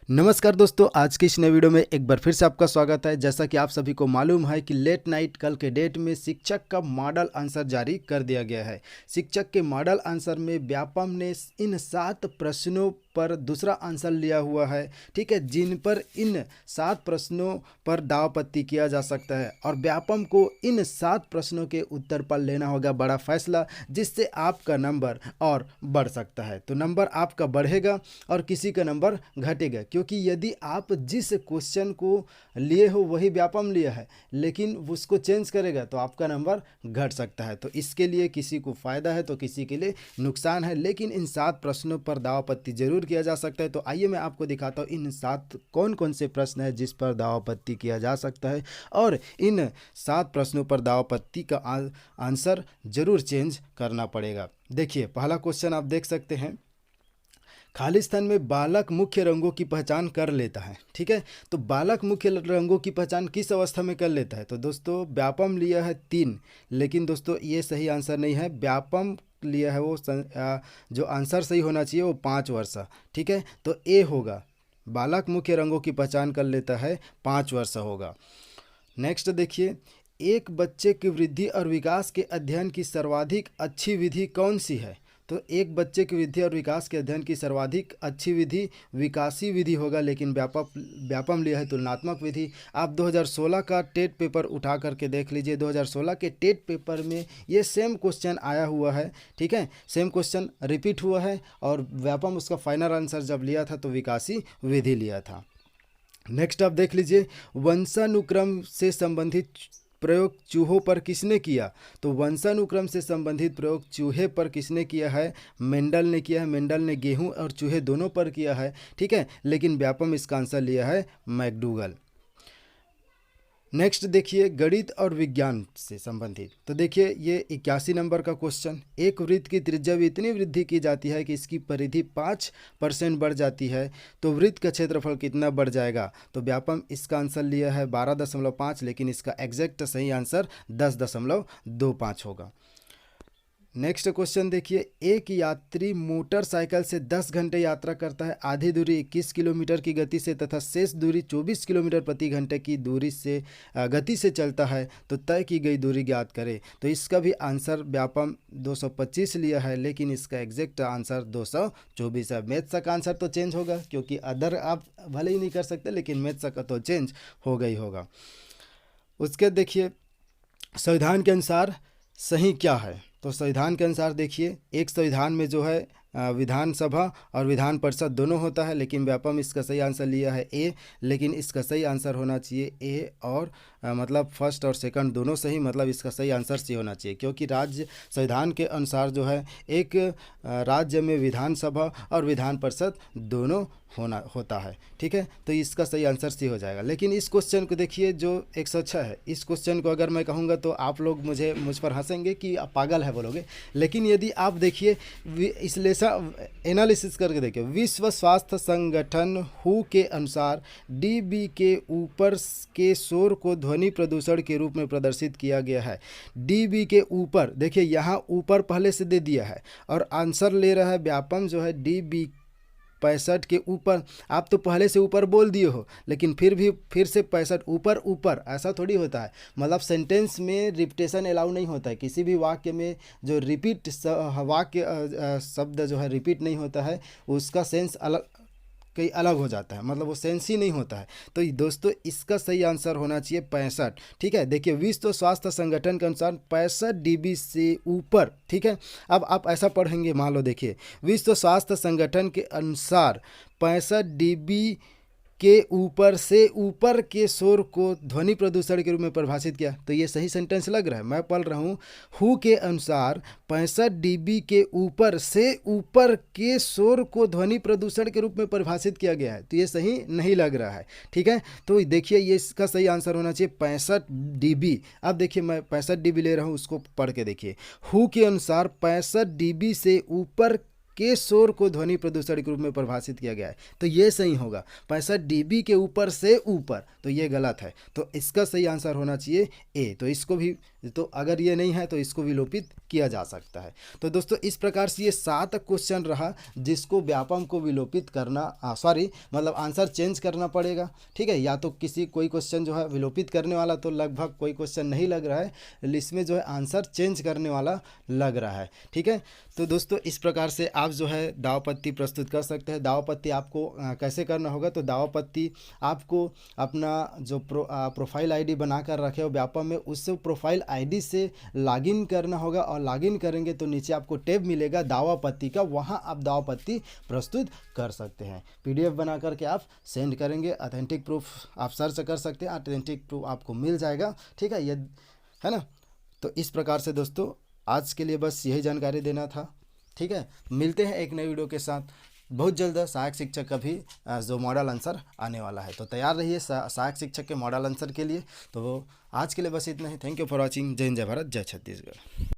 नमस्कार दोस्तों, आज की इस नए वीडियो में एक बार फिर से आपका स्वागत है। जैसा कि आप सभी को मालूम है कि लेट नाइट कल के डेट में शिक्षक का मॉडल आंसर जारी कर दिया गया है। शिक्षक के मॉडल आंसर में व्यापम ने इन 7 प्रश्नों पर दूसरा आंसर लिया हुआ है, ठीक है, जिन पर इन 7 प्रश्नों पर दावपत्ती किया जा सकता है और व्यापम को इन 7 प्रश्नों के उत्तर पर लेना होगा बड़ा फैसला, जिससे आपका नंबर और बढ़ सकता है। तो नंबर आपका बढ़ेगा और किसी का नंबर घटेगा, क्योंकि यदि आप जिस क्वेश्चन को लिए हो वही व्यापम लिया है लेकिन उसको चेंज करेगा तो आपका नंबर घट सकता है। तो इसके लिए किसी को फ़ायदा है तो किसी के लिए नुकसान है, लेकिन इन 7 प्रश्नों पर दावापत्ती जरूर किया जा सकता है। तो आइए मैं आपको दिखाता हूँ इन 7 कौन कौन से प्रश्न हैं जिस पर दावापत्ती किया जा सकता है, और इन 7 प्रश्नों पर दावापत्ती का आंसर जरूर चेंज करना पड़ेगा। देखिए, पहला क्वेश्चन आप देख सकते हैं, खाली स्थान में बालक मुख्य रंगों की पहचान कर लेता है, ठीक है। तो बालक मुख्य रंगों की पहचान किस अवस्था में कर लेता है? तो दोस्तों व्यापम लिया है 3, लेकिन दोस्तों ये सही आंसर नहीं है। व्यापम लिया है वो जो आंसर सही होना चाहिए वो 5 वर्ष, ठीक है। तो ए होगा, बालक मुख्य रंगों की पहचान कर लेता है 5 वर्ष होगा। नेक्स्ट देखिए, एक बच्चे की वृद्धि और विकास के अध्ययन की सर्वाधिक अच्छी विधि कौन सी है? तो एक बच्चे की वृद्धि और विकास के अध्ययन की सर्वाधिक अच्छी विधि विकासी विधि होगा, लेकिन व्यापम लिया है तुलनात्मक विधि। आप 2016 का टेट पेपर उठा करके देख लीजिए, 2016 के टेट पेपर में ये सेम क्वेश्चन आया हुआ है, ठीक है, सेम क्वेश्चन रिपीट हुआ है और व्यापम उसका फाइनल आंसर जब लिया था तो विकासी विधि लिया था। नेक्स्ट आप देख लीजिए, वंशानुक्रम से संबंधित प्रयोग चूहों पर किसने किया? तो वंशानुक्रम से संबंधित प्रयोग चूहे पर किसने किया है? मेंडल ने किया है। मेंडल ने गेहूं और चूहे दोनों पर किया है, ठीक है, लेकिन व्यापम इसका आंसर लिया है मैकडूगल। नेक्स्ट देखिए, गणित और विज्ञान से संबंधित। तो देखिए ये 81 नंबर का क्वेश्चन, एक वृत्त की त्रिज्या में इतनी वृद्धि की जाती है कि इसकी परिधि 5% बढ़ जाती है, तो वृत्त का क्षेत्रफल कितना बढ़ जाएगा? तो व्यापम इसका आंसर लिया है 12.5, लेकिन इसका एग्जैक्ट सही आंसर 10.25 होगा। नेक्स्ट क्वेश्चन देखिए, एक यात्री मोटरसाइकिल से 10 घंटे यात्रा करता है, आधी दूरी 21 किलोमीटर की गति से तथा शेष दूरी 24 किलोमीटर प्रति घंटे की दूरी से गति से चलता है, तो तय की गई दूरी ज्ञात करें। तो इसका भी आंसर व्यापम 225 लिया है, लेकिन इसका एग्जैक्ट आंसर 224 है। मैथ्स का आंसर तो चेंज होगा, क्योंकि अदर आप भले ही नहीं कर सकते, लेकिन मैथ्स का तो चेंज होगा ही होगा। उसके देखिए, संविधान के अनुसार सही क्या है? तो संविधान के अनुसार देखिए, एक संविधान में जो है विधानसभा और विधान परिषद दोनों होता है, लेकिन व्यापम इसका सही आंसर लिया है ए, लेकिन इसका सही आंसर होना चाहिए ए और मतलब फर्स्ट और सेकंड दोनों सही, मतलब इसका सही आंसर सी होना चाहिए, क्योंकि राज्य संविधान के अनुसार जो है एक राज्य में विधानसभा और विधान परिषद दोनों होता है, ठीक है। तो इसका सही आंसर सी हो जाएगा। लेकिन इस क्वेश्चन को देखिए जो 106 है, इस क्वेश्चन को अगर मैं कहूँगा तो आप लोग मुझ पर हंसेंगे कि आप पागल है बोलोगे, लेकिन यदि आप देखिए एनालिसिस करके देखिए, विश्व स्वास्थ्य संगठन हु के अनुसार डीबी के ऊपर के शोर को ध्वनि प्रदूषण के रूप में प्रदर्शित किया गया है। डीबी के ऊपर देखिए, यहाँ ऊपर पहले से दे दिया है और आंसर ले रहा है व्यापम जो है डीबी 65 के ऊपर। आप तो पहले से ऊपर बोल दिए हो, लेकिन फिर से 65 ऊपर ऊपर, ऐसा थोड़ी होता है। मतलब सेंटेंस में रिपीटेशन अलाउ नहीं होता है, किसी भी वाक्य में जो रिपीट वाक्य शब्द जो है रिपीट नहीं होता है, उसका सेंस कहीं अलग हो जाता है, मतलब वो सेंस ही नहीं होता है। तो दोस्तों इसका सही आंसर होना चाहिए 65, ठीक है। देखिए, विश्व स्वास्थ्य संगठन के अनुसार 65 डीबी से ऊपर, ठीक है। अब आप ऐसा पढ़ेंगे, मान लो देखिए, विश्व स्वास्थ्य संगठन के अनुसार 65 डीबी के ऊपर से ऊपर के शोर को ध्वनि प्रदूषण के रूप में परिभाषित किया। तो ये सही सेंटेंस लग रहा है, मैं पढ़ रहा हूँ, हु के अनुसार 65 डीबी के ऊपर से ऊपर के शोर को ध्वनि प्रदूषण के रूप में परिभाषित किया गया है। तो ये सही नहीं लग रहा है, ठीक है। तो देखिए ये इसका सही आंसर होना चाहिए 65 डीबी। अब देखिए मैं 65 डीबी ले रहा हूँ, उसको पढ़ के देखिए, हु के अनुसार 65 डीबी से ऊपर के शोर को ध्वनि प्रदूषण के रूप में परिभाषित किया गया है। तो ये सही होगा 65 डीबी के ऊपर से ऊपर, तो ये गलत है। तो इसका सही आंसर होना चाहिए ए। तो इसको भी, तो अगर ये नहीं है तो इसको विलोपित किया जा सकता है। तो दोस्तों इस प्रकार से ये 7 क्वेश्चन रहा जिसको व्यापम को विलोपित करना, मतलब आंसर चेंज करना पड़ेगा। ठीक है, या तो कोई क्वेश्चन जो है विलोपित करने वाला तो लगभग कोई क्वेश्चन नहीं लग रहा है, इसमें जो है आंसर चेंज करने वाला लग रहा है। ठीक है, तो दोस्तों इस प्रकार से आप जो है दावपत्ती प्रस्तुत कर सकते हैं। दावपत्ती आपको कैसे करना होगा, तो दावपत्ती आपको अपना जो प्रोफाइल आईडी बनाकर रखे हो व्यापम में, उस प्रोफाइल आईडी से लॉगिन करना होगा, और लॉगिन करेंगे तो नीचे आपको टैब मिलेगा दावापत्ती का, वहां आप दावपत्ती प्रस्तुत कर सकते हैं। पीडीएफ बना करके आप सेंड करेंगे, ऑथेंटिक प्रूफ आप सर्च कर सकते हैं, ऑथेंटिक प्रूफ आपको मिल जाएगा। ठीक है, ये है ना। तो इस प्रकार से दोस्तों आज के लिए बस यही जानकारी देना था। ठीक है, मिलते हैं एक नई वीडियो के साथ बहुत जल्द। सहायक शिक्षक का भी जो मॉडल आंसर आने वाला है, तो तैयार रहिए सहायक शिक्षक के मॉडल आंसर के लिए। तो आज के लिए बस इतना ही। Thank you for watching. जय हिंद, जय भारत, जय छत्तीसगढ़।